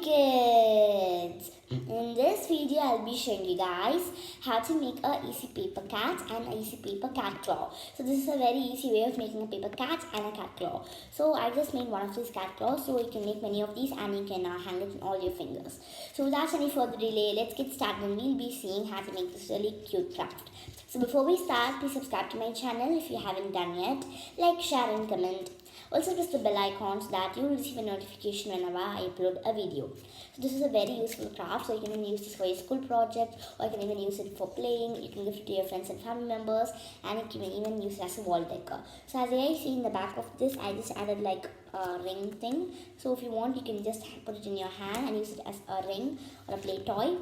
kids! In this video I'll be showing you guys how to make a easy paper cat and a easy paper cat claw. So this is a very easy way of making a paper cat and a cat claw. So I just made one of these cat claws, so you can make many of these and you can hang it in all your fingers. So without any further delay, let's get started and we'll be seeing how to make this really cute craft. So before we start, please subscribe to my channel if you haven't done yet. Like, share and comment. Also press the bell icon so that you will receive a notification whenever I upload a video. So this is a very useful craft, so you can even use this for your school project, or you can even use it for playing. You can give it to your friends and family members, and you can even use it as a wall decor. So as I see in the back of this, I just added like a ring thing. So if you want, you can just put it in your hand and use it as a ring or a play toy.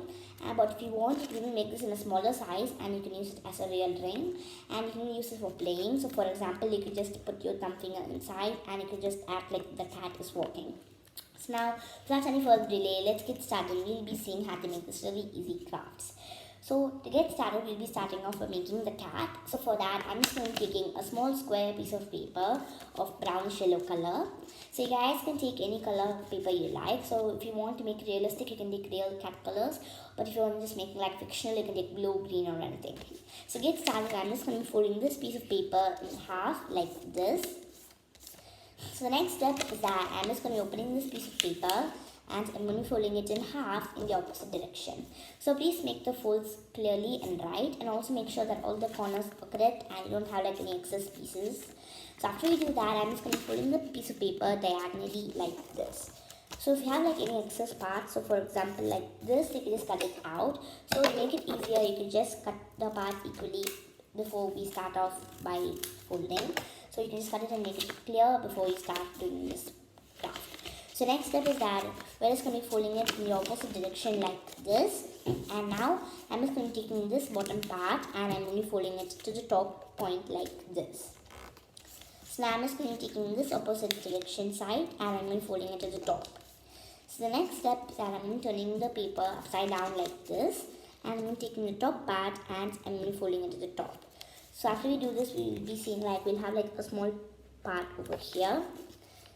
But if you want, you can even make this in a smaller size and you can use it as a real ring, and you can use it for playing. So for example, you could just put your thumb finger inside and you could just act like the cat is walking. So now, without any further delay, let's get started. We'll be seeing how to make this really easy crafts. So to get started, we'll be starting off by making the cat. So for that, I'm just going to be taking a small square piece of paper of brownish yellow color. So you guys can take any color paper you like. So if you want to make it realistic, you can take real cat colors. But if you want to just make it like fictional, you can take blue, green or anything. So get started, I'm just going to be folding this piece of paper in half like this. So the next step is that I'm just going to be opening this piece of paper and I'm going to be folding it in half in the opposite direction. So please make the folds clearly and right, and also make sure that all the corners are correct and you don't have like any excess pieces. So after you do that, I'm just going to be folding the piece of paper diagonally like this. So if you have like any excess parts, so for example like this, you can just cut it out. So to make it easier, you can just cut the part equally before we start off by folding. So you can just cut it and make it clear before you start doing this craft. So next step is that we're just going to be folding it in the opposite direction like this. And now I'm just going to be taking this bottom part and I'm going to be folding it to the top point like this. So now I'm just going to be taking this opposite direction side and I'm going to be folding it to the top. So the next step is that I'm going to be turning the paper upside down like this. And I'm going to be taking the top part and I'm going to be folding it to the top. So after we do this, we will be seeing like we'll have like a small part over here.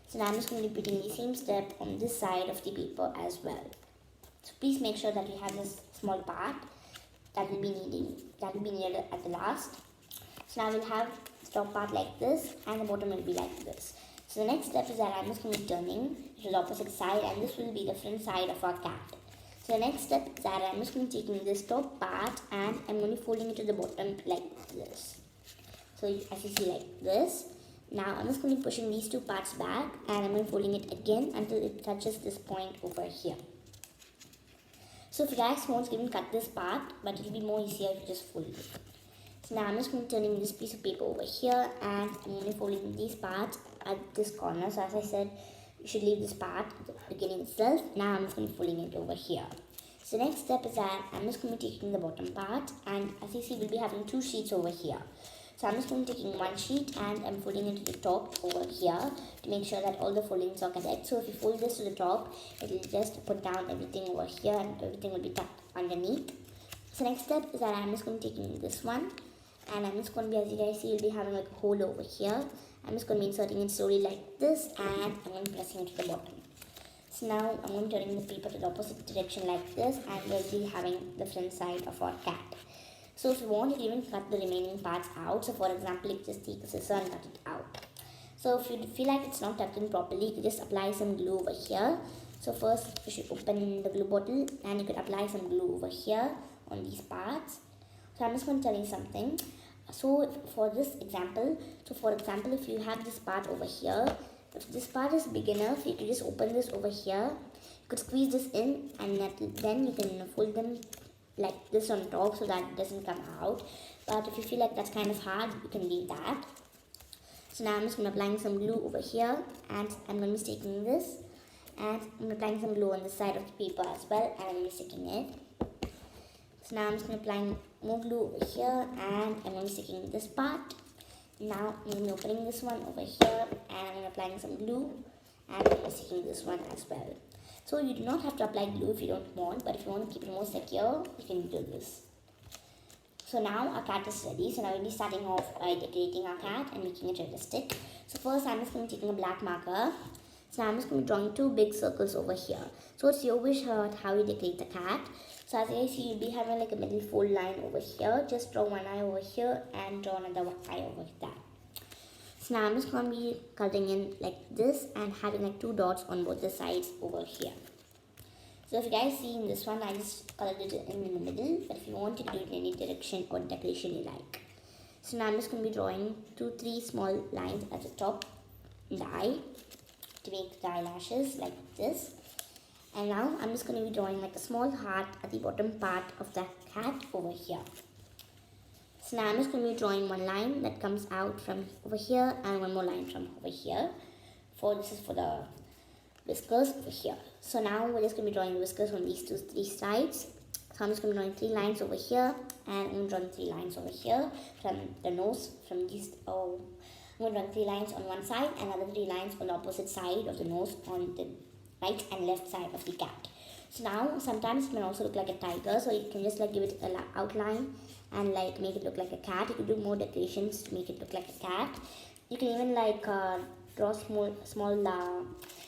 So now I'm just going to be putting the same step on this side of the paper as well. So please make sure that you have this small part that will be needed at the last. So now we'll have the top part like this and the bottom will be like this. So the next step is that I'm just going to be turning to the opposite side, and this will be the front side of our cat. So the next step is that I'm just going to be taking this top part and I'm going to be folding it to the bottom like this. So as you see like this. Now I'm just going to be pushing these two parts back and I'm going to be folding it again until it touches this point over here. So if you guys want, you can cut this part, but it will be more easier if you just fold it. So now I'm just going to be turning this piece of paper over here and I'm going to be folding these parts at this corner. So as I said, you should leave this part at the beginning itself. Now I'm just going to be folding it over here. So next step is that I'm just going to be taking the bottom part, and as you see, we'll be having two sheets over here. So I'm just going to be taking one sheet and I'm folding it to the top over here to make sure that all the foldings are correct. So if you fold this to the top, it will just put down everything over here and everything will be tucked underneath. So next step is that I'm just going to be taking this one and I'm just going to be, as you guys see, you'll be having like a hole over here. I'm just going to be inserting it slowly like this and I'm going to be pressing it to the bottom. So now I'm going to be turning the paper to the opposite direction like this and we'll be having the front side of our cat. So if you want, you can even cut the remaining parts out. So for example, you can just take a scissor and cut it out. So if you feel like it's not tucked in properly, you can just apply some glue over here. So first you should open the glue bottle and you could apply some glue over here on these parts. So I'm just going to tell you something. So for example, if you have this part over here, if this part is big enough, you can just open this over here. You could squeeze this in and then you can fold them like this on top so that it doesn't come out. But if you feel like that's kind of hard, you can leave that. So now I'm just going to be applying some glue over here and I'm going to be sticking this and I'm applying some glue on the side of the paper as well and I'm going to be sticking it. So now I'm just going to be applying more glue over here and I'm going to be sticking this part. Now I'm going to be opening this one over here and I'm going to be applying some glue and I'm going to be sticking this one as well. So you do not have to apply glue if you don't want, but if you want to keep it more secure, you can do this. So now our cat is ready. So now we'll be starting off by decorating our cat and making it realistic. So first I'm just going to be taking a black marker. So I'm just going to be drawing two big circles over here. So it's your wish how you decorate the cat. So as you guys see, you'll be having like a middle fold line over here. Just draw one eye over here and draw another eye over there. So now I'm just going to be coloring in like this and having like two dots on both the sides over here. So if you guys see in this one, I just colored it in the middle. But if you want to do it in any direction or decoration you like. So now I'm just going to be drawing 2-3 small lines at the top in the eye to make the eyelashes like this. And now I'm just going to be drawing like a small heart at the bottom part of the cat over here. So now I'm just going to be drawing one line that comes out from over here and one more line from over here. This is for the whiskers over here. So now we're just going to be drawing the whiskers on these three sides. So I'm just going to be drawing 3 lines over here and I'm going to draw 3 lines over here from the nose, from these, I'm going to draw 3 lines on one side and another 3 lines on the opposite side of the nose on the right and left side of the cat. So now sometimes it may also look like a tiger, so you can just like give it an outline and like make it look like a cat. You can do more decorations to make it look like a cat. You can even like draw small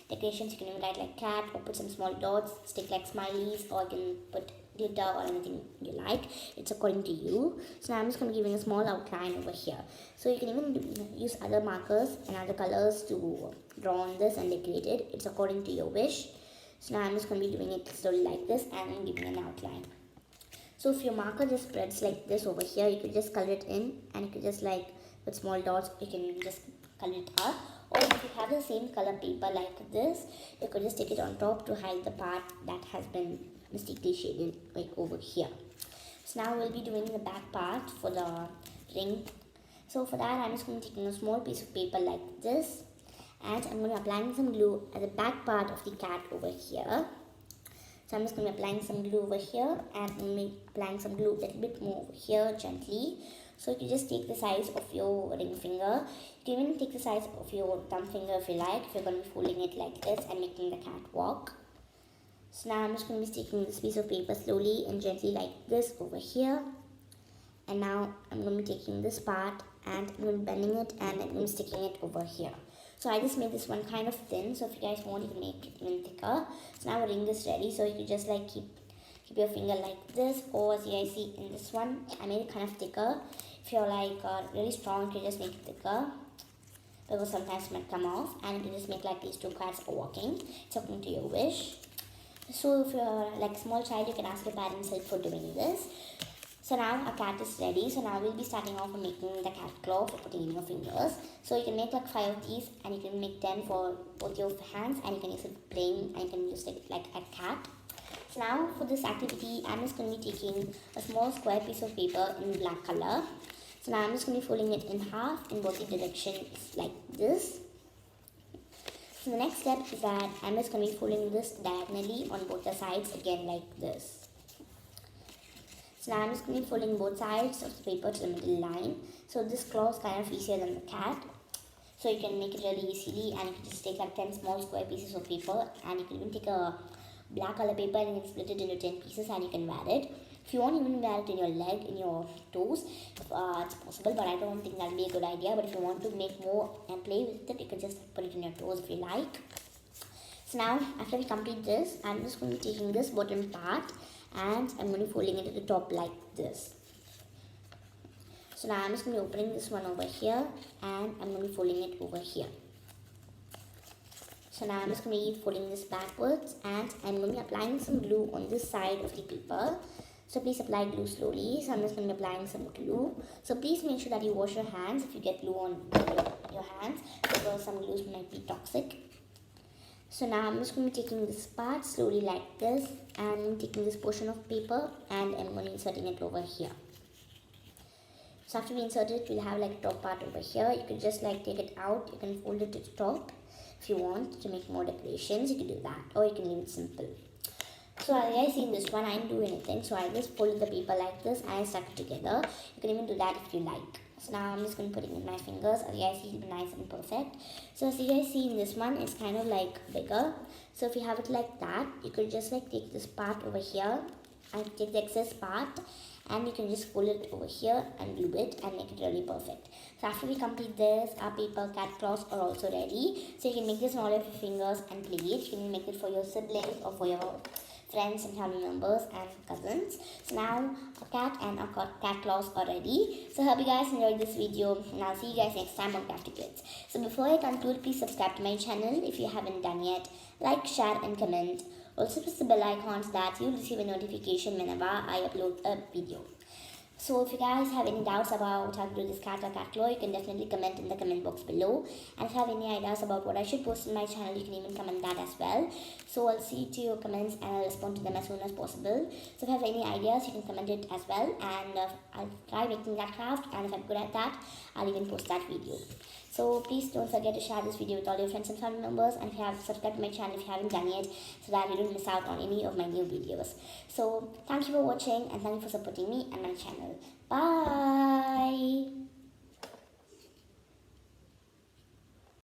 decorations. You can even write like cat or put some small dots, stick like smileys, or you can put glitter or anything you like. It's according to you. So now I'm just going to be giving a small outline over here. So you can even use other markers and other colors to draw on this and decorate it. It's according to your wish. So now I'm just going to be doing it slowly like this and I'm giving an outline. So if your marker just spreads like this over here, you could just color it in and you could just like with small dots, you can just color it up. Or if you have the same color paper like this, you could just take it on top to hide the part that has been mistakenly shaded like over here. So now we'll be doing the back part for the ring. So for that, I'm just going to take a small piece of paper like this and I'm going to be applying some glue at the back part of the cat over here. So I'm just going to be applying some glue over here and I'm going to be applying some glue a little bit more over here gently. So you can just take the size of your ring finger. You can even take the size of your thumb finger if you like, if you're going to be folding it like this and making the cat walk. So now I'm just going to be taking this piece of paper slowly and gently like this over here. And now I'm going to be taking this part and I'm going to be bending it and I'm going to be sticking it over here. So I just made this one kind of thin. So if you guys want, you can make it even thicker. So now our ring is ready. So you can just like keep your finger like this. Or as you guys see in this one, I made it kind of thicker. If you're like really strong, you can just make it thicker, because sometimes it might come off. And you can just make like these two cats are walking. It's according to your wish. So if you're like a small child, you can ask your parents help for doing this. So now our cat is ready. So now we'll be starting off with making the cat claw for putting in your fingers. So you can make like 5 of these and you can make 10 for both your hands and you can use it for playing and you can use it like a cat. So now for this activity, I'm just going to be taking a small square piece of paper in black color. So now I'm just going to be folding it in half in both the directions like this. So the next step is that I'm just going to be folding this diagonally on both the sides again like this. So now I'm just going to be folding both sides of the paper to the middle line. So this claw is kind of easier than the cat. So you can make it really easily and you can just take like 10 small square pieces of paper and you can even take a black color paper and you can split it into 10 pieces and you can wear it. If you want, even wear it in your leg, in your toes, it's possible, but I don't think that'll be a good idea. But if you want to make more and play with it, you can just put it in your toes if you like. So now, after we complete this, I'm just going to be taking this bottom part and I'm going to be folding it at the top like this. So now I'm just going to be opening this one over here and I'm going to be folding it over here. So now I'm just going to be folding this backwards and I'm going to be applying some glue on this side of the paper. So please apply glue slowly. So I'm just going to be applying some glue. So please make sure that you wash your hands if you get glue on your hands, because some glues might be toxic. So now I'm just going to be taking this part slowly like this and taking this portion of paper and I'm going to be inserting it over here. So after we insert it, we'll have like a top part over here. You can just like take it out. You can fold it to the top. If you want to make more decorations, you can do that, or you can leave it simple. So as you guys see in this one, I didn't do anything. So I just folded the paper like this and I stuck it together. You can even do that if you like. So now I'm just going to put it in my fingers. As you guys see, it's nice and perfect. So as you guys see in this one, it's kind of like bigger. So if you have it like that, you could just like take this part over here and take the excess part and you can just fold it over here and glue it and make it really perfect. So after we complete this, our paper cat claws are also ready. So you can make this in all of your fingers and play it. You can make it for your siblings or for your friends and family members and cousins. So now our cat and our cat claws are ready. So hope you guys enjoyed this video, and I'll see you guys next time on Crafty Kids. So before I conclude, please subscribe to my channel if you haven't done yet. Like, share and comment. Also press the bell icon so that you'll receive a notification whenever I upload a video. So if you guys have any doubts about how to do this cat or cat claw, you can definitely comment in the comment box below. And if you have any ideas about what I should post in my channel, you can even comment that as well. So I'll see to your comments and I'll respond to them as soon as possible. So if you have any ideas, you can comment it as well, and I'll try making that craft, and if I'm good at that, I'll even post that video. So please don't forget to share this video with all your friends and family members, and if you have subscribed to my channel if you haven't done yet, so that you don't miss out on any of my new videos. So thank you for watching, and thank you for supporting me and my channel. Bye.